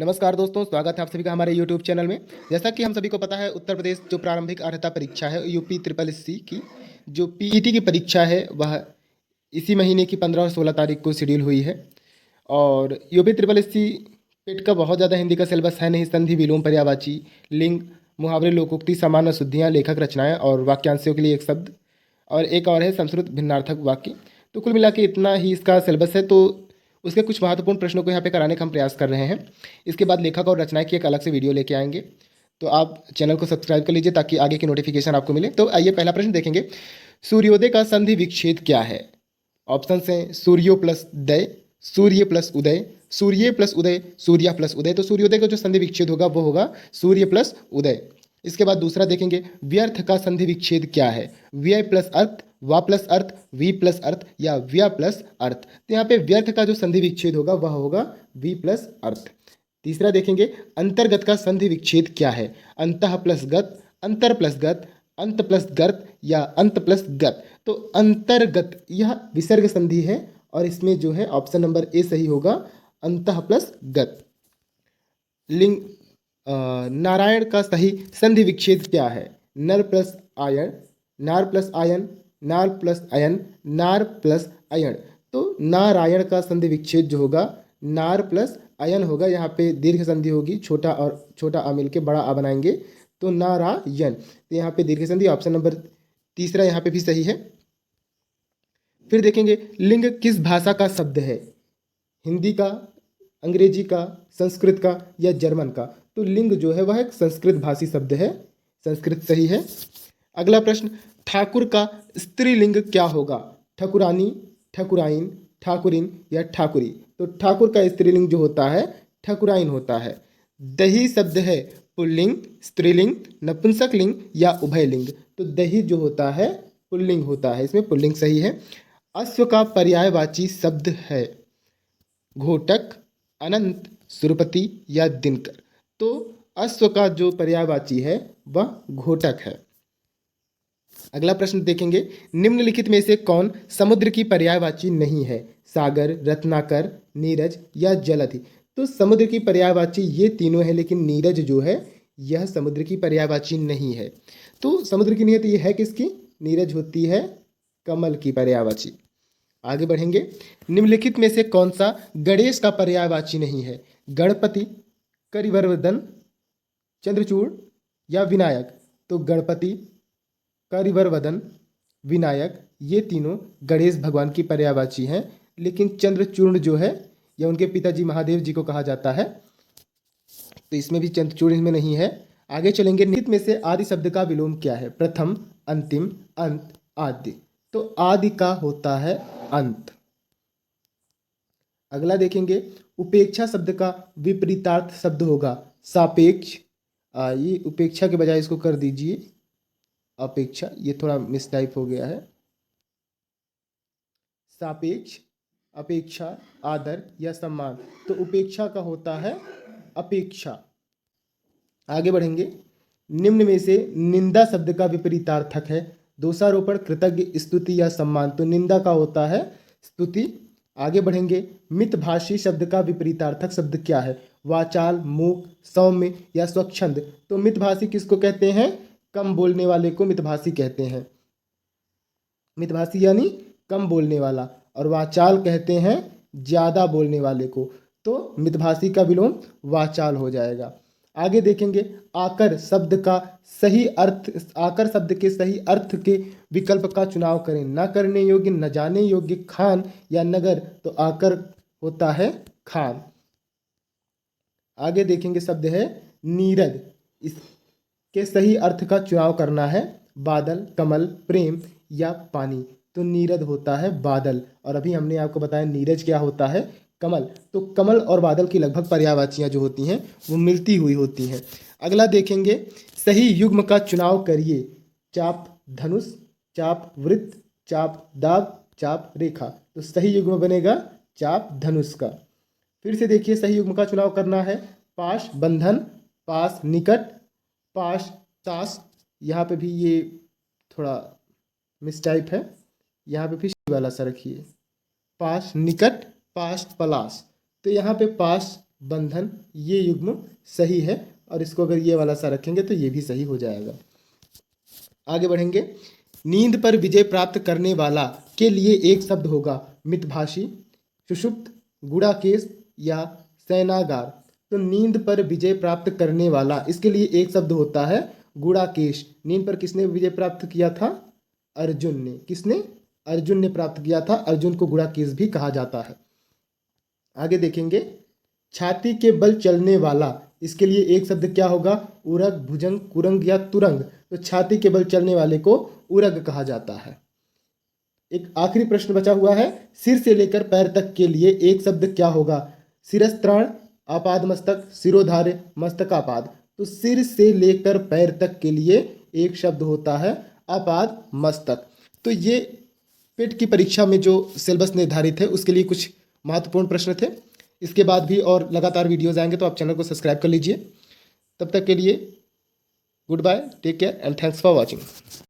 नमस्कार दोस्तों, स्वागत है आप सभी का हमारे YouTube चैनल में। जैसा कि हम सभी को पता है, उत्तर प्रदेश जो प्रारंभिक अर्हता परीक्षा है यूपी ट्रिपल एस सी की जो पीईटी की परीक्षा है वह इसी महीने की 15 और 16 तारीख को शेड्यूल हुई है। और यूपी ट्रिपल एस सी पेट का बहुत ज़्यादा हिंदी का सिलेबस है नहीं। संधि, विलोम, पर्यायवाची, लिंग, मुहावरे, लोकोक्ति, सामान्य शुद्धियाँ, लेखक रचनाएँ और वाक्यांशों के लिए एक शब्द और एक और है संस्कृत भिन्नार्थक वाक्य। तो कुल मिला के इतना ही इसका सिलेबस है। तो उसके कुछ महत्वपूर्ण प्रश्नों को यहाँ पे कराने का हम प्रयास कर रहे हैं। इसके बाद लेखक और रचनाएं की एक अलग से वीडियो लेके आएंगे। तो आप चैनल को सब्सक्राइब कर लीजिए ताकि आगे की नोटिफिकेशन आपको मिले। तो आइए पहला प्रश्न देखेंगे। सूर्योदय का संधि विच्छेद क्या है? ऑप्शन हैं सूर्यो प्लस दय, सूर्य प्लस उदय, सूर्य प्लस उदय, सूर्य प्लस उदय। तो सूर्योदय का जो संधि विच्छेद होगा वो होगा सूर्य प्लस उदय। इसके बाद दूसरा देखेंगे, व्यर्थ का संधि विच्छेद क्या है? व्यय प्लस अर्थ, वा प्लस अर्थ, वी प्लस अर्थ या व्या प्लस अर्थ। तो यहाँ पे व्यर्थ का जो संधि विच्छेद होगा वह होगा वी प्लस अर्थ। तीसरा देखेंगे, अंतर्गत का संधि विच्छेद क्या है? अंतः प्लस गत, अंतर प्लस गत, अंत प्लस गर्त या अंत प्लस गत। तो अंतर्गत यह विसर्ग संधि है और इसमें जो है ऑप्शन नंबर ए सही होगा, अंतः प्लस गत। लिंग नारायण का सही संधि विच्छेद क्या है? नर प्लस आयन, नार प्लस आयन, नार प्लस अयन, नार प्लस अयन। तो नारायण का संधि विच्छेद जो होगा नार प्लस अयन होगा। यहाँ पे दीर्घ संधि होगी, छोटा और छोटा आ मिल के बड़ा आ बनाएंगे तो नारायण। तो यहाँ पे दीर्घ संधि ऑप्शन नंबर तीसरा यहाँ पे भी सही है। फिर देखेंगे, लिंग किस भाषा का शब्द है? हिंदी का, अंग्रेजी का, संस्कृत का या जर्मन का? तो लिंग जो है वह एक संस्कृत भाषी शब्द है, संस्कृत सही है। अगला प्रश्न, ठाकुर का स्त्रीलिंग क्या होगा? ठकुरानी, ठकुराइन, ठाकुरिन या ठाकुरी? तो ठाकुर का स्त्रीलिंग जो होता है ठकुराइन होता है। दही शब्द है पुल्लिंग, स्त्रीलिंग, नपुंसकलिंग या उभयलिंग? तो दही जो होता है पुल्लिंग होता है, इसमें पुल्लिंग सही है। अश्व का पर्यायवाची शब्द है घोटक, अनंत, सुरपति या दिनकर? तो अश्व का जो पर्यायवाची है वह घोटक है। अगला प्रश्न देखेंगे, निम्नलिखित में से कौन समुद्र की पर्यायवाची नहीं है? सागर, रत्नाकर, नीरज या जलधि? तो समुद्र की पर्यायवाची ये तीनों है, लेकिन नीरज जो है यह समुद्र की पर्यायवाची नहीं है। तो समुद्र की नियत ये है किसकी? नीरज होती है कमल की पर्यायवाची। आगे बढ़ेंगे, निम्नलिखित में से कौन सा गणेश का पर्यायवाची नहीं है? गणपति, करिवरवदन, चंद्रचूड़ या विनायक? तो गणपति, करिवरवदन, विनायक ये तीनों गणेश भगवान की पर्यायवाची हैं, लेकिन चंद्रचूर्ण जो है यह उनके पिताजी महादेव जी को कहा जाता है, तो इसमें भी चंद्रचूर्ण इसमें नहीं है। आगे चलेंगे, निम्नलिखित में से आदि शब्द का विलोम क्या है? प्रथम, अंतिम, अंत, आदि। तो आदि का होता है अंत। अगला देखेंगे, उपेक्षा शब्द का विपरीतार्थ शब्द होगा सापेक्ष। ये उपेक्षा के बजाय इसको कर दीजिए अपेक्षा, ये थोड़ा मिसटाइप हो गया है। सापेक्ष, अपेक्षा, आदर या सम्मान? तो उपेक्षा का होता है अपेक्षा। आगे बढ़ेंगे, निम्न में से निंदा शब्द का विपरीतार्थक है दोषारोपण, कृतज्ञ, स्तुति या सम्मान? तो निंदा का होता है स्तुति। आगे बढ़ेंगे, मितभाषी शब्द का विपरीतार्थक शब्द क्या है? वाचाल, मूक, सौम्य या स्वच्छंद? तो मितभाषी किसको कहते हैं? कम बोलने वाले को मितभाषी कहते हैं। मितभाषी यानी कम बोलने वाला, और वाचाल कहते हैं ज्यादा बोलने वाले को। तो मितभाषी का विलोम वाचाल हो जाएगा। आगे देखेंगे, आकर शब्द का सही अर्थ, आकर शब्द के सही अर्थ के विकल्प का चुनाव करें। न करने योग्य, न जाने योग्य, खान या नगर? तो आकर होता है खान। आगे देखेंगे, शब्द है नीरद, इसके सही अर्थ का चुनाव करना है। बादल, कमल, प्रेम या पानी? तो नीरद होता है बादल, और अभी हमने आपको बताया नीरज क्या होता है कमल। तो कमल और बादल की लगभग पर्यायवाचियाँ जो होती हैं वो मिलती हुई होती हैं। अगला देखेंगे, सही युग्म का चुनाव करिए। चाप धनुष, चाप वृत्त, चाप दाग, चाप रेखा? तो सही युग्म बनेगा चाप धनुष का। फिर से देखिए, सही युग्म का चुनाव करना है। पाश बंधन, पास निकट, पाश सास। यहाँ पे भी ये थोड़ा मिसटाइप है, यहाँ पे फिर वाला सा रखिए। पास निकट, पास पलाश। तो यहाँ पे पास बंधन, ये युग्म सही है और इसको अगर ये वाला सा रखेंगे तो ये भी सही हो जाएगा। आगे बढ़ेंगे। नींद पर विजय प्राप्त करने वाला के लिए एक शब्द होगा मितभाषी, सुषुप्त, गुड़ाकेश या शयनागार। तो नींद पर विजय प्राप्त करने वाला, इसके लिए एक शब्द होता है गुड़ाकेश। नींद पर किसने विजय प्राप्त किया था? अर्जुन ने। किसने? अर्जुन ने प्राप्त किया था। अर्जुन को गुड़ाकेश भी कहा जाता है। आगे देखेंगे। छाती के बल चलने वाला, इसके लिए एक शब्द क्या होगा? उरग, भुजंग, कुरंग या तुरंग। तो छाती के बल चलने वाले को उरग कहा जाता है। एक आखिरी प्रश्न बचा हुआ है। सिर से लेकर पैर तक के लिए एक शब्द क्या होगा? शिरस्त्राण, आपाद मस्तक, सिरोधार्य, मस्तकापाद। तो सिर से लेकर पैर तक के लिए एक शब्द होता है आपाद मस्तक। तो ये पेट की परीक्षा में जो सिलेबस निर्धारित है उसके लिए कुछ महत्वपूर्ण प्रश्न थे। इसके बाद भी और लगातार वीडियोज़ आएंगे तो आप चैनल को सब्सक्राइब कर लीजिए। तब तक के लिए good bye, take care and thanks for watching.